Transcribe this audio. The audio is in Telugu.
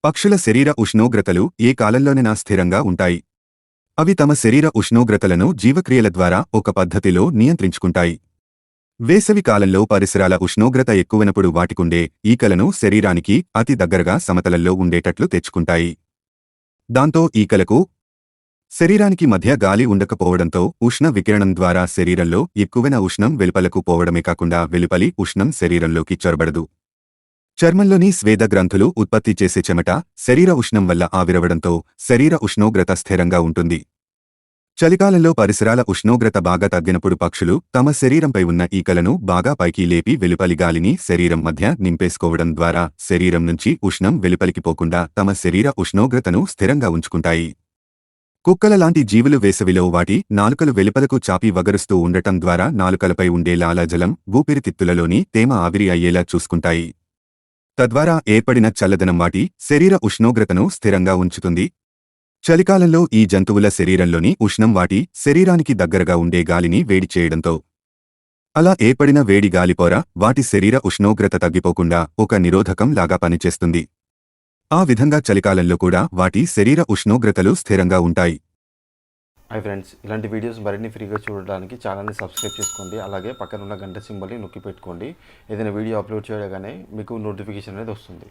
పక్షుల శరీర ఉష్ణోగ్రతలు ఏ కాలంలోనైనా స్థిరంగా ఉంటాయి. అవి తమ శరీర ఉష్ణోగ్రతలను జీవక్రియల ద్వారా ఒక పద్ధతిలో నియంత్రించుకుంటాయి. వేసవి కాలంలో పరిసరాల ఉష్ణోగ్రత ఎక్కువైనప్పుడు వాటికుండే ఈకలను శరీరానికి అతి దగ్గరగా సమతలంలో ఉండేటట్లు తెచ్చుకుంటాయి. దాంతో ఈకలకు శరీరానికి మధ్య గాలి ఉండకపోవడంతో ఉష్ణ వికిరణం ద్వారా శరీరంలో ఎక్కువైన ఉష్ణం వెలుపలకు పోవడమే కాకుండా వెలుపలి ఉష్ణం శరీరంలోకి చొరబడదు. చర్మంలోని స్వేద గ్రంథులు ఉత్పత్తి చేసే చెమట శరీర ఉష్ణం వల్ల ఆవిరవడంతో శరీర ఉష్ణోగ్రత స్థిరంగా ఉంటుంది. చలికాలంలో పరిసరాల ఉష్ణోగ్రత బాగా తగ్గినప్పుడు పక్షులు తమ శరీరంపై ఉన్న ఈకలను బాగా పైకి లేపి వెలుపలి గాలిని శరీరం మధ్య నింపేసుకోవడం ద్వారా శరీరం నుంచి ఉష్ణం వెలుపలికి పోకుండా తమ శరీర ఉష్ణోగ్రతను స్థిరంగా ఉంచుకుంటాయి. కుక్కల లాంటి జీవులు వేసవిలో వాటి నాలుకలు వెలుపలకు చాపి వగరుస్తూ ఉండటం ద్వారా నాలుకలపై ఉండే లాలాజలం ఊపిరితిత్తులలోని తేమ ఆవిరి అయ్యేలా చూసుకుంటాయి. తద్వారా ఏర్పడిన చల్లదనం వాటి శరీర ఉష్ణోగ్రతను స్థిరంగా ఉంచుతుంది. చలికాలంలో ఈ జంతువుల శరీరంలోని ఉష్ణం వాటి శరీరానికి దగ్గరగా ఉండే గాలిని వేడి చేయడంతో అలా ఏర్పడిన వేడి గాలిపోర వాటి శరీర ఉష్ణోగ్రత తగ్గిపోకుండా ఒక నిరోధకం లాగా పనిచేస్తుంది. ఆ విధంగా చలికాలంలో కూడా వాటి శరీర ఉష్ణోగ్రతలు స్థిరంగా ఉంటాయి. హాయ్ ఫ్రెండ్స్, ఇలాంటి వీడియోస్ మరిన్ని ఫ్రీగా చూడడానికి ఛానల్ని సబ్స్క్రైబ్ చేసుకోండి. అలాగే పక్కన ఉన్న గంట సింబల్ని నొక్కి పెట్టుకోండి. ఏదైనా వీడియో అప్లోడ్ చేయగానే మీకు నోటిఫికేషన్ అనేది వస్తుంది.